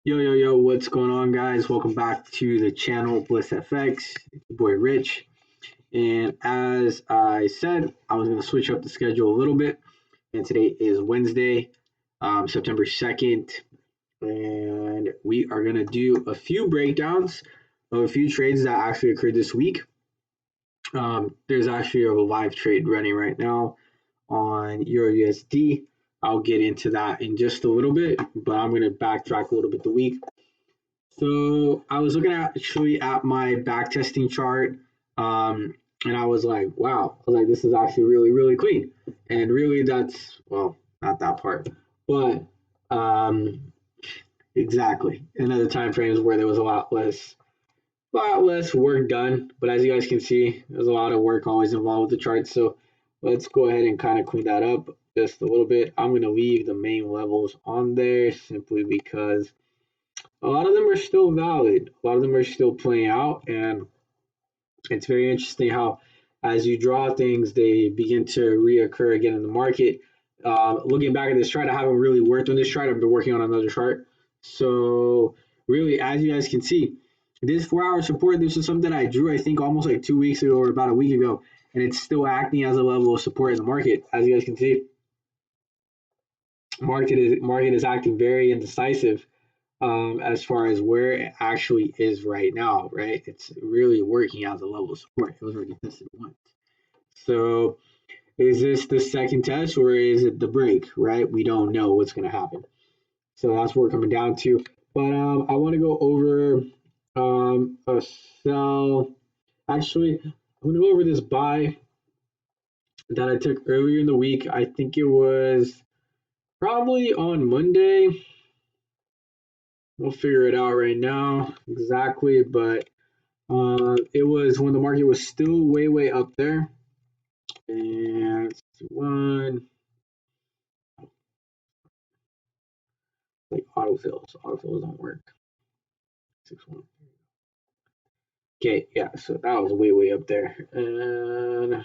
Yo, what's going on, guys? Welcome back to the channel Bliss FX. It's your boy Rich. And as I said, I was going to switch up the schedule a little bit. And today is Wednesday, September 2nd. And we are going to do a few breakdowns of a few trades that actually occurred this week. There's actually a live trade running right now on EURUSD. I'll get into that in just a little bit, but I'm going to backtrack a little bit the week. So I was looking at my back testing chart, and I was like, wow, I was like, this is actually really clean. And really, that's well, not that part, but um, exactly. In other time frames where there was a lot less work done. But as you guys can see, there's a lot of work always involved with the chart. So let's go ahead and kind of clean that up just a little bit. I'm gonna leave the main levels on there simply because a lot of them are still valid. A lot of them are still playing out, and it's very interesting how, as you draw things, they begin to reoccur again in the market. Looking back at this chart, I haven't really worked on this chart. I've been working on another chart. So, really, as you guys can see, this 4 hour support, this is something I drew, I think, almost like 2 weeks ago or about a week ago, and it's still acting as a level of support in the market. As you guys can see, market is acting very indecisive as far as where it actually is right now, right? It's really working as a level of support. It was already tested once. So is this the second test or is it the break, right? We don't know what's going to happen. So that's what we're coming down to. But I want to go over a sell. Actually, I'm going to go over this buy that I took earlier in the week. I think it was probably on Monday. We'll figure it out right now exactly, but it was when the market was still way up there. And one like autofills don't work. 6-1. Okay, yeah, so that was way up there, and I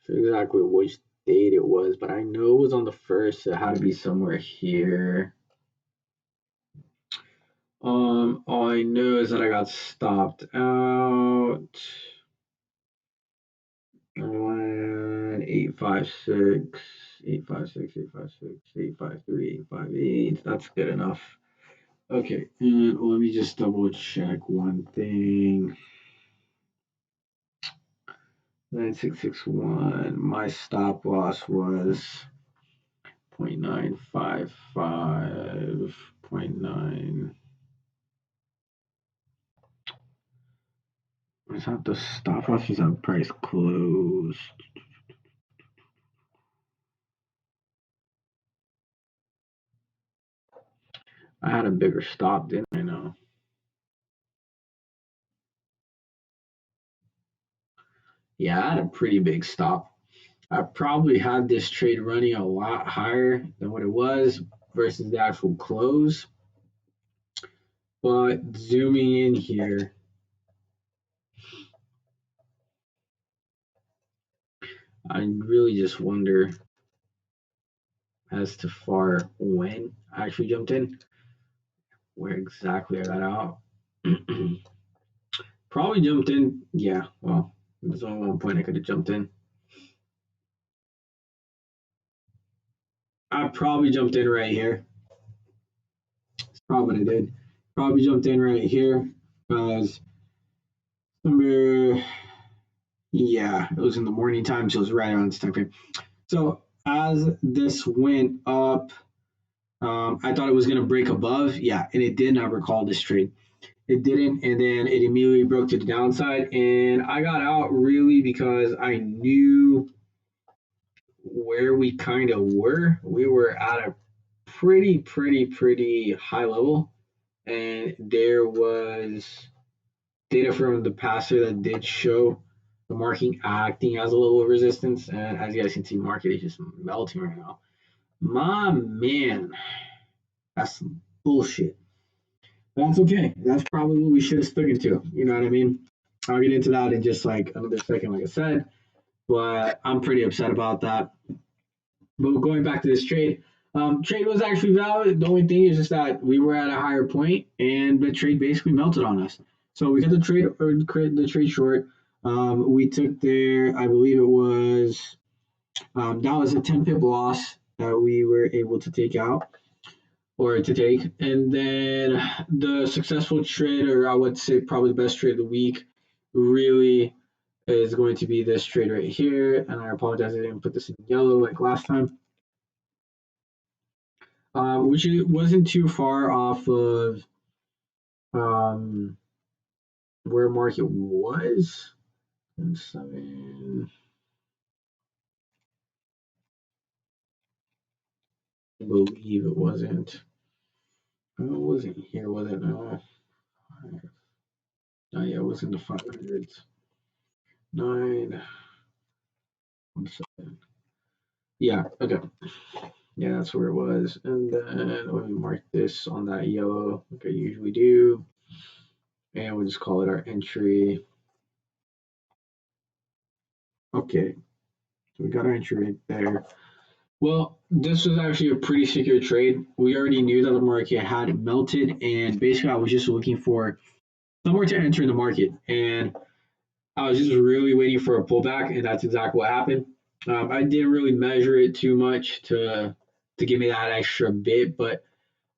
forget exactly which date it was, but I know it was on the first. So it had to be somewhere here. All I know is that I got stopped out. 856, 856, 856, 853, 858. That's good enough. Okay, and let me just double check one thing. 9661. My stop loss was 0.955, 0.9. Is that the stop loss? Is that price closed? I had a bigger stop, didn't I? Know. Yeah, I had a pretty big stop. I probably had this trade running a lot higher than what it was versus the actual close. But zooming in here, I really just wonder as to far when I actually jumped in, where exactly I got out. Probably jumped in. Yeah, well, there's only one point I could have jumped in. I probably jumped in right here. That's probably what I did. Probably jumped in right here because number, yeah, it was in the morning time, so it was right around this time frame. So as this went up, I thought it was going to break above. Yeah, and it did not recall this trade. It didn't, and then it immediately broke to the downside. And I got out really because I knew where we kind of were. We were at a pretty high level, and there was data from the passer that did show the marking acting as a level of resistance. And as you guys can see, market is just melting right now. My man, that's some bullshit. That's okay. That's probably what we should have stuck into. You know what I mean? I'll get into that in just like another second, like I said. But I'm pretty upset about that. But going back to this trade, Trade was actually valid. The only thing is just that we were at a higher point, and the trade basically melted on us. So we got the trade or the trade short. We took there, I believe it was that was a 10 pip loss that we were able to take out or to take, and then the successful trade, or I would say probably the best trade of the week, really is going to be this trade right here. And I apologize I didn't put this in yellow like last time. Which it wasn't too far off of um, where market was. And 7, I believe it wasn't. Oh, it wasn't here, was it? No. Oh, yeah, it was in the 500s. 9. 1 second. Yeah, okay. Yeah, that's where it was. And then let me mark this on that yellow like I usually do. And we'll just call it our entry. Okay, so we got our entry right there. Well, this was actually a pretty secure trade. We already knew that the market had melted, and basically, I was just looking for somewhere to enter in the market, and I was just really waiting for a pullback, and that's exactly what happened. I didn't really measure it too much to give me that extra bit, but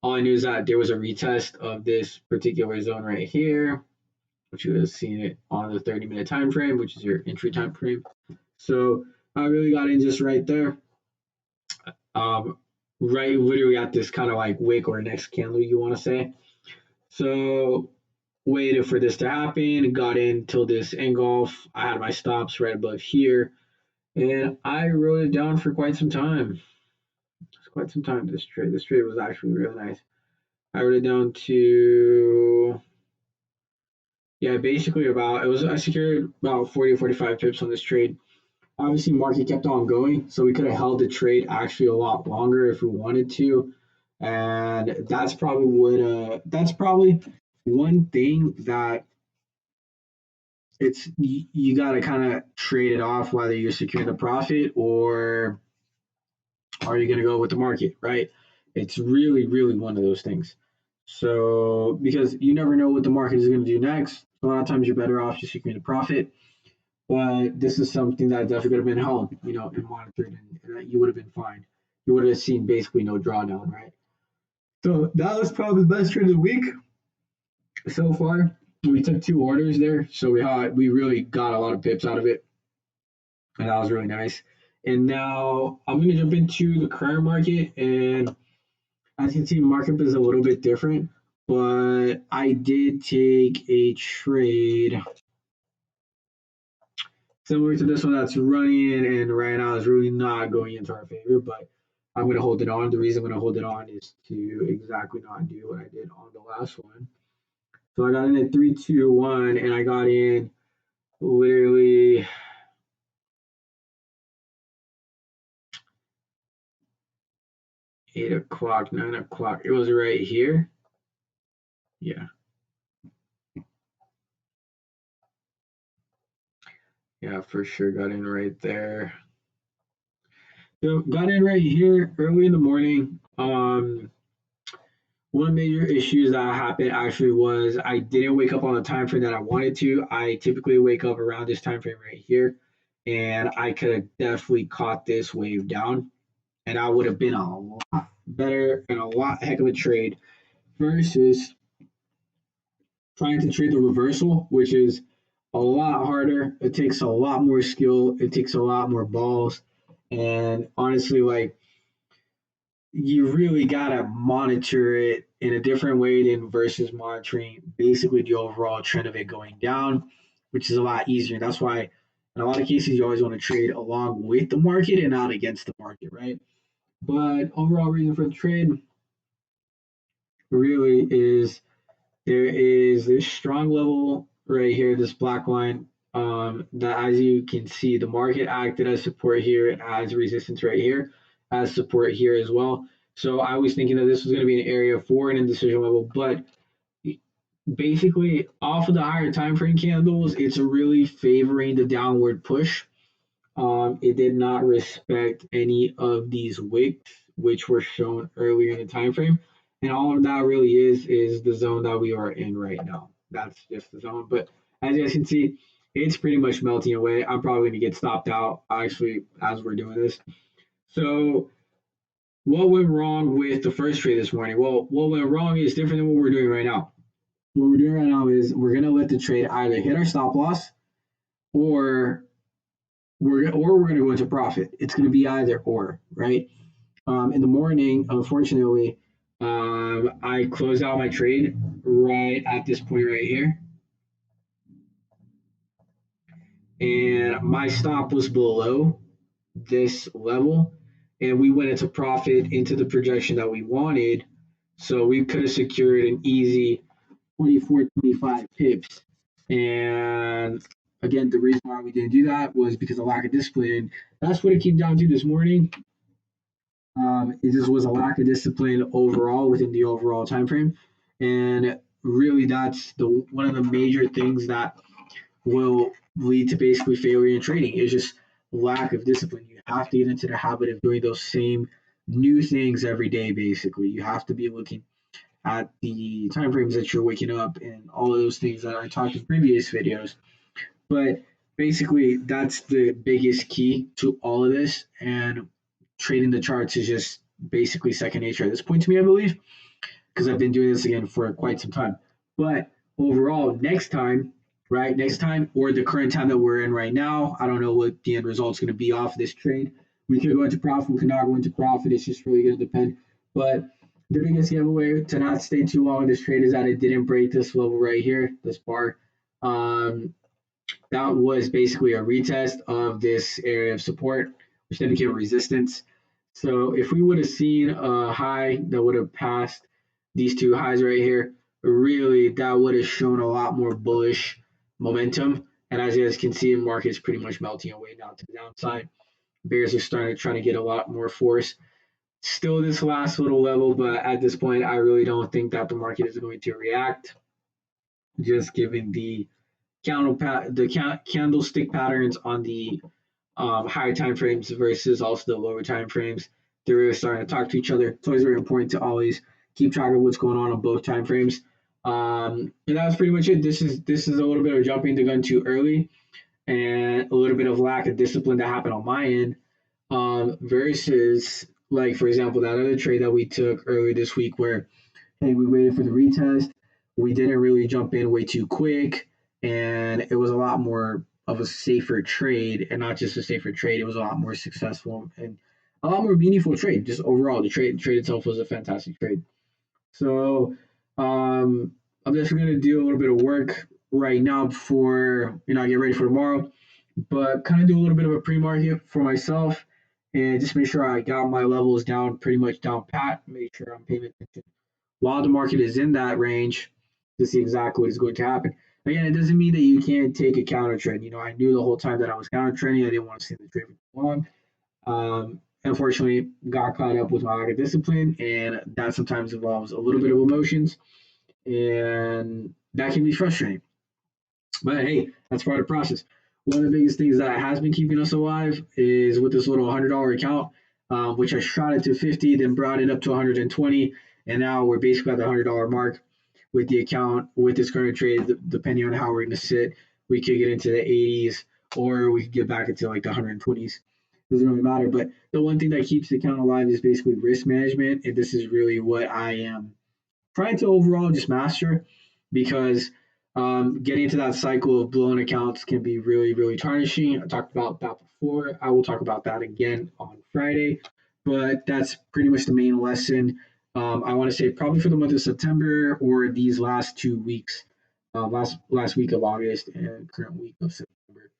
all I knew is that there was a retest of this particular zone right here, which you have seen it on the 30-minute time frame, which is your entry time frame. So I really got in just right there. Um, right literally at this kind of like wick or next candle, you want to say. So waited for this to happen, got in till this engulf. I had my stops right above here, and I wrote it down for quite some time. It's quite some time. This trade. This trade was actually really nice. I wrote it down to, yeah, basically about, it was, I secured about 40 or 45 pips on this trade. Obviously, market kept on going, so we could have held the trade actually a lot longer if we wanted to, and that's probably one thing that you got to kind of trade it off, whether you're securing the profit or are you going to go with the market, right? It's really one of those things. So because you never know what the market is going to do next, a lot of times you're better off just securing the profit. But this is something that definitely could have been held, and monitored, and you would have been fine. You would have seen basically no drawdown, right? So that was probably the best trade of the week so far. We took 2 orders there, so we really got a lot of pips out of it, and that was really nice. And now I'm gonna jump into the current market, and as you can see, market is a little bit different, but I did take a trade similar to this one that's running, and right now is really not going into our favor, but I'm going to hold it on. The reason I'm going to hold it on is to exactly not do what I did on the last one. So I got in at 3-2-1, and I got in literally 8 o'clock, 9 o'clock. It was right here. Yeah. Yeah, for sure. Got in right there. So got in right here early in the morning. One major issue that happened actually was I didn't wake up on the time frame that I wanted to. I typically wake up around this time frame right here, and I could have definitely caught this wave down, and I would have been a lot better and a lot heck of a trade versus trying to trade the reversal, which is a lot harder. It takes a lot more skill. It takes a lot more balls, and honestly, like you really gotta monitor it in a different way than versus monitoring basically the overall trend of it going down, which is a lot easier. That's why in a lot of cases you always want to trade along with the market and not against the market, right? But overall reason for the trade really is there is this strong level right here, this black line, that as you can see, the market acted as support here, it has resistance right here, as support here as well. So I was thinking that this was going to be an area for an indecision level, but basically off of the higher time frame candles, it's really favoring the downward push. It did not respect any of these wicks which were shown earlier in the time frame. And all of that really is the zone that we are in right now. That's just the zone. But as you guys can see, it's pretty much melting away. I'm probably gonna get stopped out actually as we're doing this. So what went wrong with the first trade this morning? Well, what went wrong is different than what we're doing right now. What we're doing right now is we're gonna let the trade either hit our stop loss or we're gonna go into profit. It's gonna be either or, right? In the morning, unfortunately, I closed out my trade right at this point right here, and my stop was below this level, and we went into profit into the projection that we wanted, so we could have secured an easy 24, 25 pips. And again, the reason why we didn't do that was because of lack of discipline. That's what it came down to this morning. It just was a lack of discipline overall within the overall time frame, and really that's the one of the major things that will lead to basically failure in trading is just lack of discipline. You have to get into the habit of doing those same new things every day. Basically, you have to be looking at the time frames that you're waking up and all of those things that I talked in previous videos. But basically, that's the biggest key to all of this. And trading the charts is just basically second nature at this point to me, I believe, because I've been doing this again for quite some time. But overall, next time, right? Next time, or the current time that we're in right now, I don't know what the end result's going to be off this trade. We could go into profit, we could not go into profit. It's just really going to depend. But the biggest giveaway to not stay too long in this trade is that it didn't break this level right here, this bar. That was basically a retest of this area of support, which then became resistance. So if we would have seen a high that would have passed these two highs right here, really that would have shown a lot more bullish momentum. And as you guys can see, the market's pretty much melting away now to the downside. Bears are starting to try to get a lot more force. Still this last little level, but at this point, I really don't think that the market is going to react, just given the candlestick patterns on the higher time frames versus also the lower time frames. They're really starting to talk to each other. It's always very important to always keep track of what's going on both time frames. And that was pretty much it. This is a little bit of jumping the gun too early, and a little bit of lack of discipline that happened on my end. Versus like for example that other trade that we took earlier this week where hey we waited for the retest, we didn't really jump in way too quick, and it was a lot more of a safer trade, and not just a safer trade, it was a lot more successful and a lot more meaningful trade. Just overall, the trade itself was a fantastic trade. So I'm just going to do a little bit of work right now before I get ready for tomorrow, but kind of do a little bit of a pre-market for myself and just make sure I got my levels down pretty much down pat. Make sure I'm paying attention while the market is in that range to see exactly what is going to happen. Again, it doesn't mean that you can't take a counter trend. I knew the whole time that I was counter trending. I didn't want to see the trade for too long. Unfortunately, got caught up with my lack of discipline, and that sometimes involves a little bit of emotions, and that can be frustrating. But hey, that's part of the process. One of the biggest things that has been keeping us alive is with this little $100 account, which I shot it to 50, then brought it up to 120, and now we're basically at the $100 mark with the account. With this current trade, depending on how we're going to sit, we could get into the 80s or we could get back into like the 120s. Doesn't really matter. But the one thing that keeps the account alive is basically risk management, and this is really what I am trying to overall just master, because getting into that cycle of blown accounts can be really, really tarnishing. I talked about that before. I will talk about that again on Friday, but that's pretty much the main lesson. I want to say probably for the month of September or these last 2 weeks, last week of August and current week of September.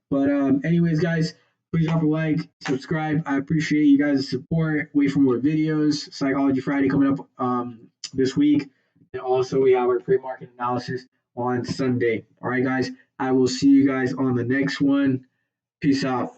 But anyways, guys, please drop a like, subscribe. I appreciate you guys' support. Wait for more videos. Psychology Friday coming up this week. And also we have our pre-market analysis on Sunday. All right, guys. I will see you guys on the next one. Peace out.